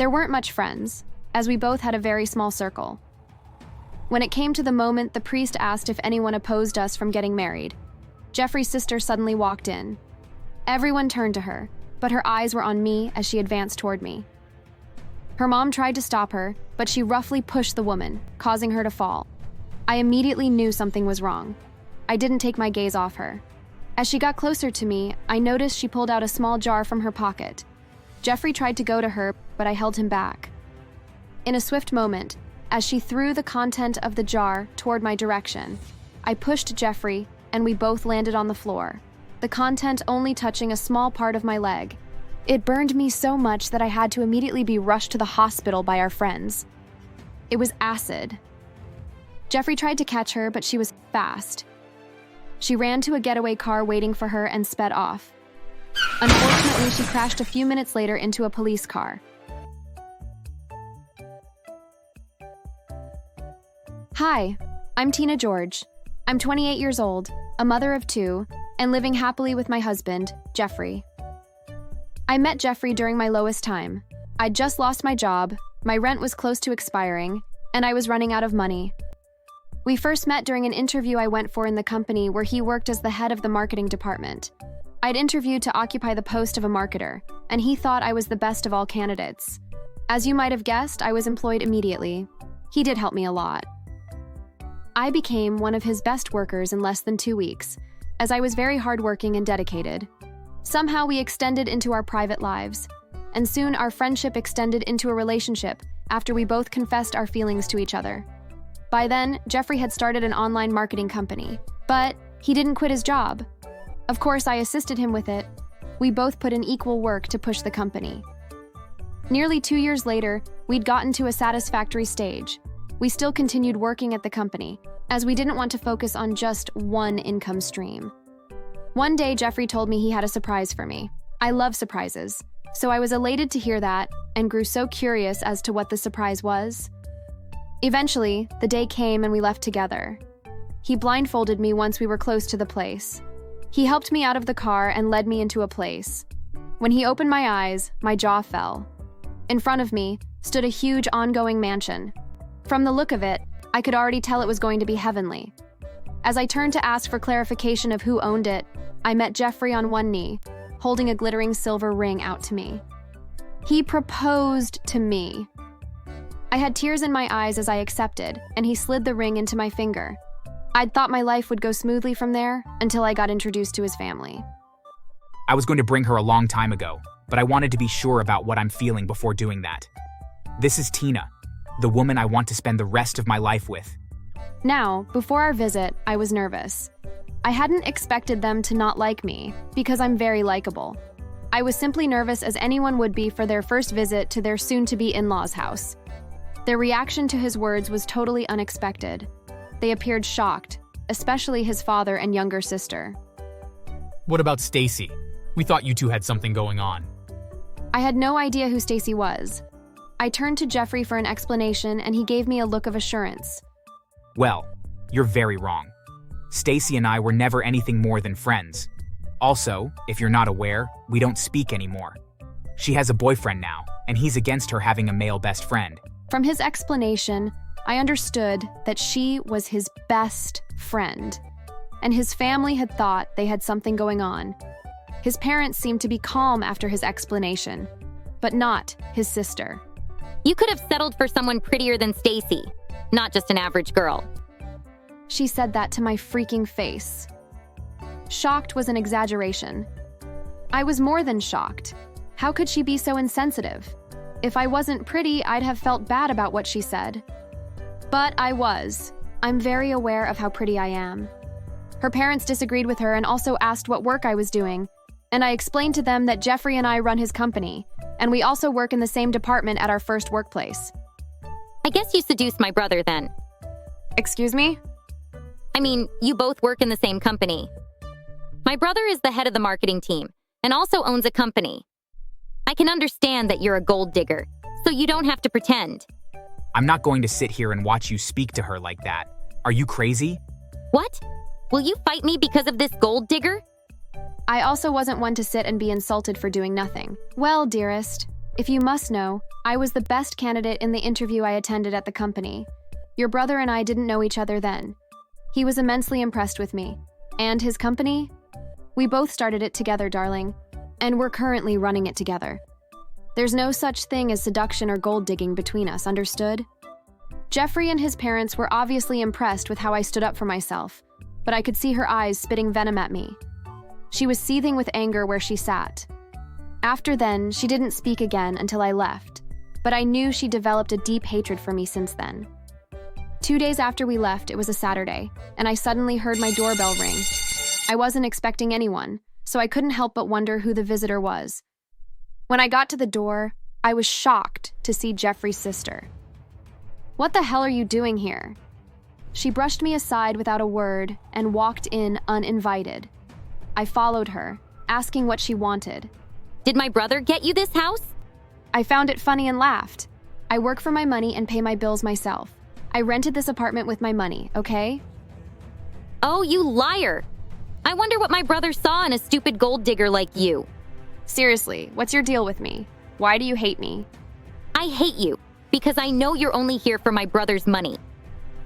There weren't much friends, as we both had a very small circle. When it came to the moment the priest asked if anyone opposed us from getting married, Jeffrey's sister suddenly walked in. Everyone turned to her, but her eyes were on me as she advanced toward me. Her mom tried to stop her, but she roughly pushed the woman, causing her to fall. I immediately knew something was wrong. I didn't take my gaze off her. As she got closer to me, I noticed she pulled out a small jar from her pocket. Jeffrey tried to go to her, but I held him back. In a swift moment, as she threw the content of the jar toward my direction, I pushed Jeffrey, and we both landed on the floor, the content only touching a small part of my leg. It burned me so much that I had to immediately be rushed to the hospital by our friends. It was acid. Jeffrey tried to catch her, but she was fast. She ran to a getaway car waiting for her and sped off. Unfortunately, she crashed a few minutes later into a police car. Hi, I'm Tina George. I'm 28 years old, a mother of 2, and living happily with my husband, Jeffrey. I met Jeffrey during my lowest time. I'd just lost my job, my rent was close to expiring, and I was running out of money. We first met during an interview I went for in the company where he worked as the head of the marketing department. I'd interviewed to occupy the post of a marketer, and he thought I was the best of all candidates. As you might have guessed, I was employed immediately. He did help me a lot. I became one of his best workers in less than 2 weeks, as I was very hardworking and dedicated. Somehow we extended into our private lives, and soon our friendship extended into a relationship after we both confessed our feelings to each other. By then, Jeffrey had started an online marketing company, but he didn't quit his job. Of course, I assisted him with it. We both put in equal work to push the company. Nearly 2 years later, we'd gotten to a satisfactory stage. We still continued working at the company, as we didn't want to focus on just one income stream. One day, Jeffrey told me he had a surprise for me. I love surprises, so I was elated to hear that and grew so curious as to what the surprise was. Eventually, the day came and we left together. He blindfolded me once we were close to the place. He helped me out of the car and led me into a place. When he opened my eyes, my jaw fell. In front of me stood a huge ongoing mansion. From the look of it, I could already tell it was going to be heavenly. As I turned to ask for clarification of who owned it, I met Jeffrey on one knee, holding a glittering silver ring out to me. He proposed to me. I had tears in my eyes as I accepted, and he slid the ring into my finger. I'd thought my life would go smoothly from there until I got introduced to his family. I was going to bring her a long time ago, but I wanted to be sure about what I'm feeling before doing that. This is Tina, the woman I want to spend the rest of my life with. Now, before our visit, I was nervous. I hadn't expected them to not like me, because I'm very likable. I was simply nervous as anyone would be for their first visit to their soon-to-be in-laws' house. Their reaction to his words was totally unexpected. They appeared shocked, especially his father and younger sister. What about Stacy? We thought you two had something going on. I had no idea who Stacy was. I turned to Jeffrey for an explanation, and he gave me a look of assurance. Well, you're very wrong. Stacy and I were never anything more than friends. Also, if you're not aware, we don't speak anymore. She has a boyfriend now, and he's against her having a male best friend. From his explanation, I understood that she was his best friend, and his family had thought they had something going on. His parents seemed to be calm after his explanation, but not his sister. You could have settled for someone prettier than Stacy, not just an average girl. She said that to my freaking face. Shocked was an exaggeration. I was more than shocked. How could she be so insensitive? If I wasn't pretty, I'd have felt bad about what she said. But I was. I'm very aware of how pretty I am. Her parents disagreed with her and also asked what work I was doing, and I explained to them that Jeffrey and I run his company, and we also work in the same department at our first workplace. I guess you seduced my brother then. Excuse me? I mean, you both work in the same company. My brother is the head of the marketing team and also owns a company. I can understand that you're a gold digger, so you don't have to pretend. I'm not going to sit here and watch you speak to her like that. Are you crazy? What? Will you fight me because of this gold digger? I also wasn't one to sit and be insulted for doing nothing. Well, dearest, If you must know, I was the best candidate in the interview I attended at the company. Your brother and I didn't know each other then. He was immensely impressed with me. And his company? We both started it together, darling, and we're currently running it together. There's no such thing as seduction or gold digging between us, understood? Jeffrey and his parents were obviously impressed with how I stood up for myself, but I could see her eyes spitting venom at me. She was seething with anger where she sat. After then, she didn't speak again until I left, but I knew she developed a deep hatred for me since then. 2 days after we left, it was a Saturday, and I suddenly heard my doorbell ring. I wasn't expecting anyone, so I couldn't help but wonder who the visitor was. When I got to the door, I was shocked to see Jeffrey's sister. "What the hell are you doing here?" She brushed me aside without a word and walked in uninvited. I followed her, asking what she wanted. Did my brother get you this house? I found it funny and laughed. I work for my money and pay my bills myself. I rented this apartment with my money, okay? Oh, you liar! I wonder what my brother saw in a stupid gold digger like you. Seriously, what's your deal with me? Why do you hate me? I hate you because I know you're only here for my brother's money.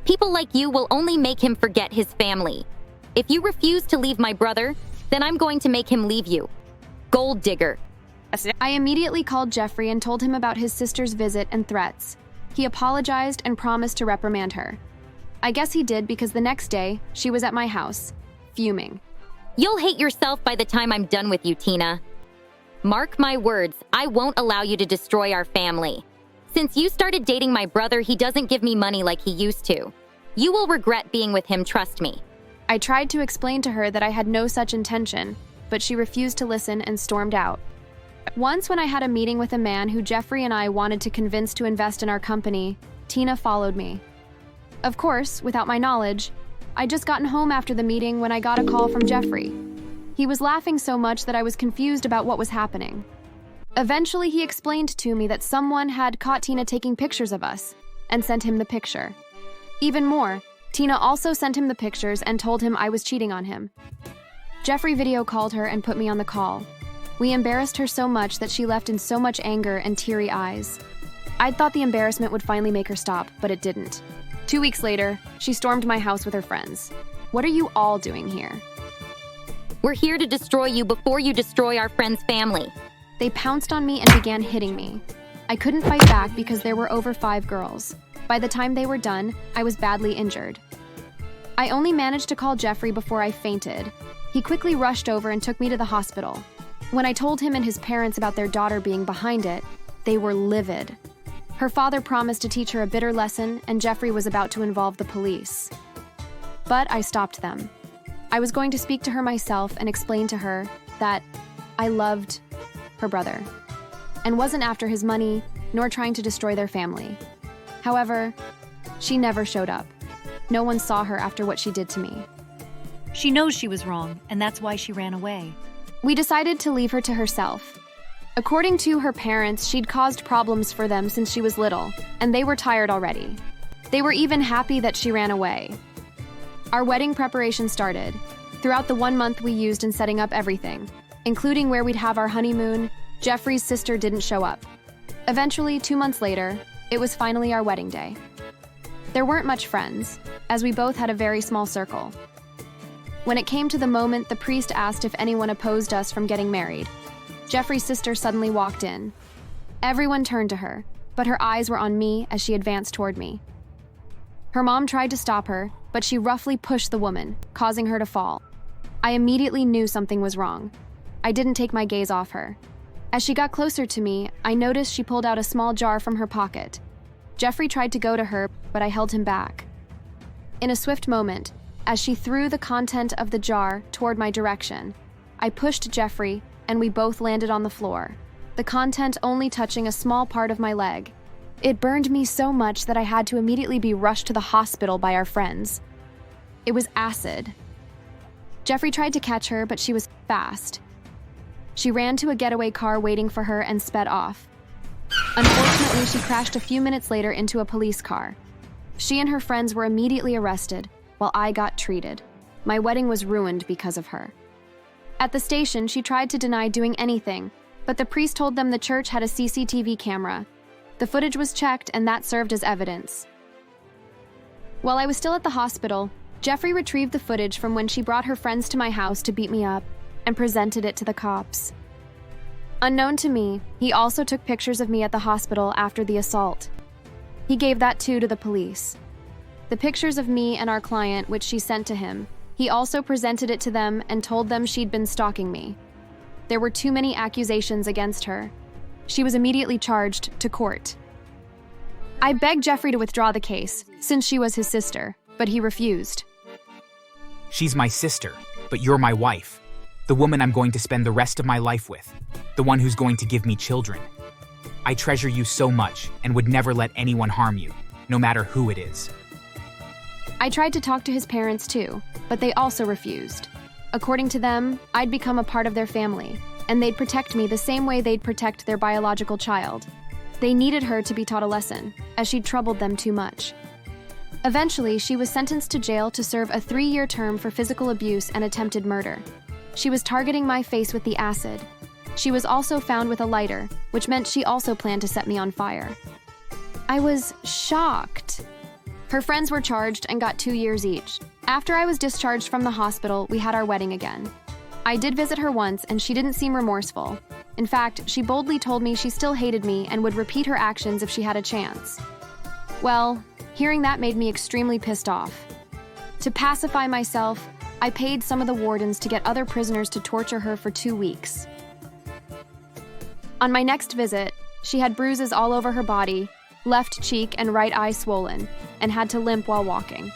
People like you will only make him forget his family. If you refuse to leave my brother, then I'm going to make him leave you. Gold digger. I immediately called Jeffrey and told him about his sister's visit and threats. He apologized and promised to reprimand her. I guess he did because the next day, she was at my house, fuming. You'll hate yourself by the time I'm done with you, Tina. Mark my words, I won't allow you to destroy our family. Since you started dating my brother, he doesn't give me money like he used to. You will regret being with him, trust me. I tried to explain to her that I had no such intention, but she refused to listen and stormed out. Once when I had a meeting with a man who Jeffrey and I wanted to convince to invest in our company, Tina followed me. Of course, without my knowledge, I'd just gotten home after the meeting when I got a call from Jeffrey. He was laughing so much that I was confused about what was happening. Eventually, he explained to me that someone had caught Tina taking pictures of us and sent him the picture. Even more, Tina also sent him the pictures and told him I was cheating on him. Jeffrey video called her and put me on the call. We embarrassed her so much that she left in so much anger and teary eyes. I'd thought the embarrassment would finally make her stop, but it didn't. 2 weeks later, she stormed my house with her friends. What are you all doing here? We're here to destroy you before you destroy our friend's family. They pounced on me and began hitting me. I couldn't fight back because there were over 5 girls. By the time they were done, I was badly injured. I only managed to call Jeffrey before I fainted. He quickly rushed over and took me to the hospital. When I told him and his parents about their daughter being behind it, they were livid. Her father promised to teach her a bitter lesson, and Jeffrey was about to involve the police. But I stopped them. I was going to speak to her myself and explain to her that I loved her brother and wasn't after his money nor trying to destroy their family. However, she never showed up. No one saw her after what she did to me. She knows she was wrong, and that's why she ran away. We decided to leave her to herself. According to her parents, she'd caused problems for them since she was little, and they were tired already. They were even happy that she ran away. Our wedding preparation started. Throughout the 1 month we used in setting up everything, including where we'd have our honeymoon, Jeffrey's sister didn't show up. Eventually, 2 months later, it was finally our wedding day. There weren't much friends, as we both had a very small circle. When it came to the moment, the priest asked if anyone opposed us from getting married. Jeffrey's sister suddenly walked in. Everyone turned to her, but her eyes were on me as she advanced toward me. Her mom tried to stop her, but she roughly pushed the woman, causing her to fall. I immediately knew something was wrong. I didn't take my gaze off her. As she got closer to me, I noticed she pulled out a small jar from her pocket. Jeffrey tried to go to her, but I held him back. In a swift moment, as she threw the content of the jar toward my direction, I pushed Jeffrey, and we both landed on the floor, the content only touching a small part of my leg. It burned me so much that I had to immediately be rushed to the hospital by our friends. It was acid. Jeffrey tried to catch her, but she was fast. She ran to a getaway car waiting for her and sped off. Unfortunately, she crashed a few minutes later into a police car. She and her friends were immediately arrested, while I got treated. My wedding was ruined because of her. At the station, she tried to deny doing anything, but the priest told them the church had a CCTV camera. The footage was checked, and that served as evidence. While I was still at the hospital, Jeffrey retrieved the footage from when she brought her friends to my house to beat me up and presented it to the cops. Unknown to me, he also took pictures of me at the hospital after the assault. He gave that too to the police. The pictures of me and our client, which she sent to him, he also presented it to them and told them she'd been stalking me. There were too many accusations against her. She was immediately charged to court. I begged Jeffrey to withdraw the case, since she was his sister, but he refused. She's my sister, but you're my wife. The woman I'm going to spend the rest of my life with. The one who's going to give me children. I treasure you so much and would never let anyone harm you, no matter who it is. I tried to talk to his parents too, but they also refused. According to them, I'd become a part of their family, and they'd protect me the same way they'd protect their biological child. They needed her to be taught a lesson, as she'd troubled them too much. Eventually, she was sentenced to jail to serve a 3-year term for physical abuse and attempted murder. She was targeting my face with the acid. She was also found with a lighter, which meant she also planned to set me on fire. I was shocked. Her friends were charged and got 2 years each. After I was discharged from the hospital, we had our wedding again. I did visit her once, and she didn't seem remorseful. In fact, she boldly told me she still hated me and would repeat her actions if she had a chance. Well, hearing that made me extremely pissed off. To pacify myself, I paid some of the wardens to get other prisoners to torture her for 2 weeks. On my next visit, she had bruises all over her body, left cheek and right eye swollen, and had to limp while walking.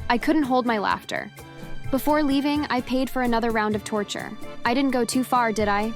I couldn't hold my laughter. Before leaving, I paid for another round of torture. I didn't go too far, did I?